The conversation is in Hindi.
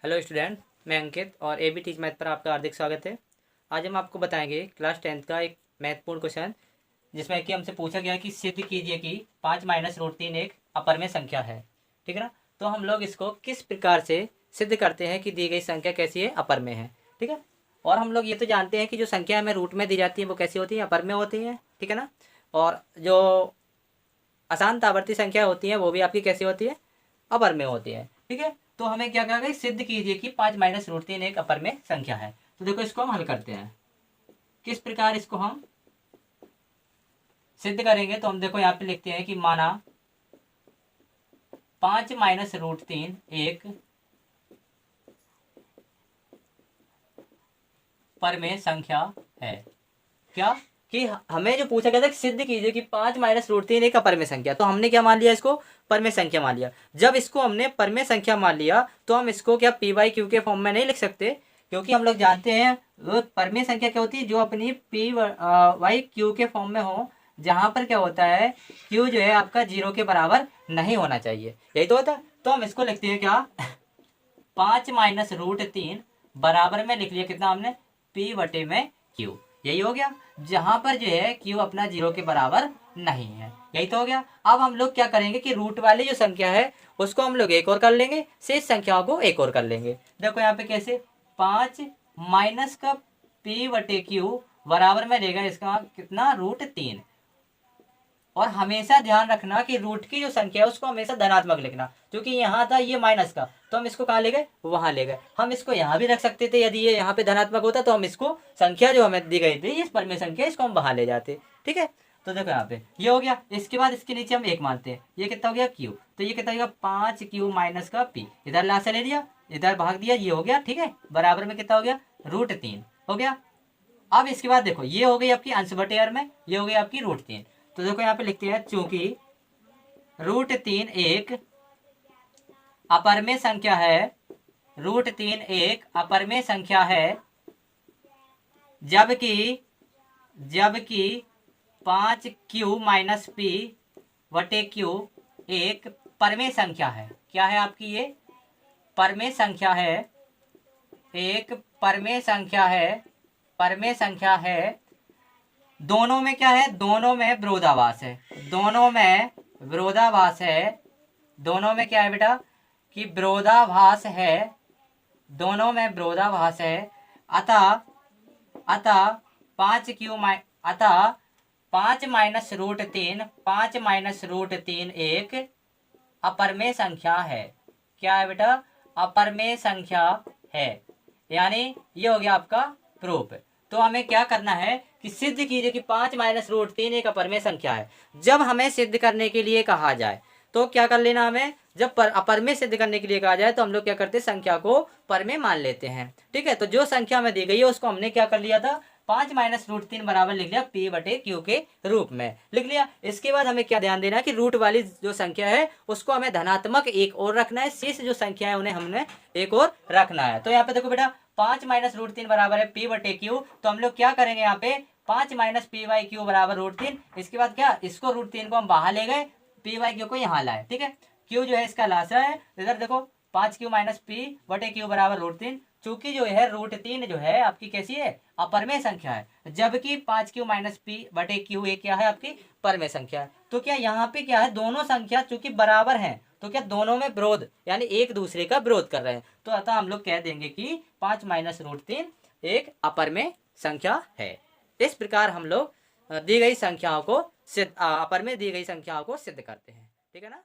हेलो स्टूडेंट, मैं अंकित और एबी टीच मैथ पर आपका हार्दिक स्वागत है। आज हम आपको बताएंगे क्लास 10th का एक महत्वपूर्ण क्वेश्चन, जिसमें कि हमसे पूछा गया कि सिद्ध कीजिए कि 5 माइनस रूट 3 एक अपरिमेय संख्या है। ठीक है ना। तो हम लोग इसको किस प्रकार से सिद्ध करते हैं कि दी गई संख्या कैसी है, अपरिमेय है। ठीक है। और हम लोग ये तो जानते हैं कि जो संख्या हमें रूट में दी जाती है वो कैसी होती है, अपरिमेय होती है। ठीक है ना। और जो अशांत संख्या होती है वो भी आपकी कैसी होती है, अपरिमेय होती है। ठीक है। तो हमें क्या कहा, सिद्ध कीजिए कि 5 माइनस रूट 3 एक अपरिमेय संख्या है। तो देखो इसको हम हल करते हैं। किस प्रकार इसको हम सिद्ध करेंगे, तो हम देखो यहाँ पे लिखते हैं कि माना 5 माइनस रूट 3 एक परमेय संख्या है। क्या कि हमें जो पूछा गया था कि सिद्ध कीजिए कि 5 माइनस रूट 3 एक अपरिमेय संख्या, तो हमने क्या मान लिया, इसको परमेय संख्या मान लिया। जब इसको हमने परमेय संख्या मान लिया तो हम इसको क्या पी वाई क्यू के फॉर्म में नहीं लिख सकते, क्योंकि हम लोग जानते हैं वो परमेय संख्या क्या होती है, जो अपनी पी वाई क्यू के फॉर्म में हो, जहां पर क्या होता है, क्यू जो है आपका 0 के बराबर नहीं होना चाहिए। यही तो होता है। तो हम इसको लिखते हैं क्या, 5 माइनस रूट 3 बराबर में लिख लिया कितना हमने, पी बटे में क्यू। यही हो गया, जहां पर जो है क्यू अपना 0 के बराबर नहीं है। यही तो हो गया। अब हम लोग क्या करेंगे कि रूट वाली जो संख्या है उसको हम लोग एक और कर लेंगे, शेष संख्याओं को एक और कर लेंगे। देखो यहाँ पे कैसे, 5 माइनस का पी बटे क्यू बराबर में देगा इसका कितना, रूट 3। और हमेशा ध्यान रखना कि रूट की जो संख्या है उसको हमेशा धनात्मक लिखना, क्योंकि यहाँ था ये माइनस का, तो हम इसको कहाँ ले गए, वहां ले गए। हम इसको यहाँ भी रख सकते थे, यदि ये यहाँ पे धनात्मक होता तो हम इसको संख्या जो हमें दी गई थी इस परमेय संख्या, इसको हम वहां ले जाते। ठीक है। तो देखो यहाँ पे ये हो गया। इसके बाद इसके नीचे हम एक मानते हैं, ये कितना हो गया, क्यू। तो ये कितना हो गया, 5 क्यू माइनस का पी, इधर ला से ले लिया, इधर भाग दिया, ये हो गया। ठीक है। बराबर में कितना हो गया, रूट 3 हो गया। अब इसके बाद देखो ये हो गई आपकी अंश बटे हर में, ये हो गई आपकी रूट 3। तो देखो यहाँ पे लिखते हैं, चूंकि रूट 3 एक अपरिमेय संख्या है, रूट 3 एक अपरिमेय संख्या है, जबकि 5 क्यू माइनस पी बटे क्यू एक परमेय संख्या है। क्या है आपकी, ये परमेय संख्या है, एक परमेय संख्या है, परमेय संख्या है। दोनों में क्या है, दोनों में विरोधाभास है, दोनों में विरोधाभास है। दोनों में क्या है बेटा, कि विरोधाभास है, दोनों में विरोधाभास है। अतः अतः 5 क्यू अतः 5 माइनस रूट 3, 5 माइनस रूट 3 एक अपरिमेय संख्या है। क्या है बेटा, अपरिमेय संख्या है। यानी ये हो गया आपका प्रूफ। तो हमें क्या करना है कि सिद्ध कीजिए कि 5 माइनस रूट 3 एक अपरिमेय संख्या है। जब हमें सिद्ध करने के लिए कहा जाए तो क्या कर लेना, हमें जब अपरिमेय सिद्ध करने के लिए कहा जाए तो हम लोग क्या करते हैं, संख्या को परमेय मान लेते हैं। ठीक है। तो जो संख्या में दी गई है उसको हमने क्या कर लिया था, 5 माइनस रूट 3 बराबर लिख लिया पी बटे क्यू के रूप में लिख लिया। इसके बाद हमें क्या ध्यान देना है कि रूट वाली जो संख्या है उसको हमें धनात्मक एक और रखना है, शेष जो संख्या है उन्हें हमने एक और रखना है। तो यहाँ पे देखो बेटा, 5 माइनस रूट 3 बराबर है पी बटे क्यू, तो हम लोग क्या करेंगे यहाँ पे, 5 माइनस पी वाई क्यू बराबर रूट 3। इसके बाद क्या, इसको रूट 3 को हम बाहर ले गए, पी वाई क्यू को यहाँ लाए। ठीक है। क्यू जो है इसका लासा है, इधर देखो 5 क्यू माइनस पी बटे क्यू बराबर रूट 3। चूंकि जो है रूट 3 जो है आपकी कैसी है, अपरिमेय संख्या है, जबकि 5 क्यू माइनस पी बटे क्यू एक क्या है, आपकी परमेय संख्या है। तो क्या यहाँ पे क्या है, दोनों संख्या चूंकि बराबर हैं तो क्या दोनों में विरोध, यानी एक दूसरे का विरोध कर रहे हैं। तो अतः हम लोग कह देंगे कि 5 माइनस रूट 3 एक अपरिमेय संख्या है। इस प्रकार हम लोग दी गई संख्याओं को अपरिमेय दी गई संख्याओं को सिद्ध करते हैं। ठीक है ना।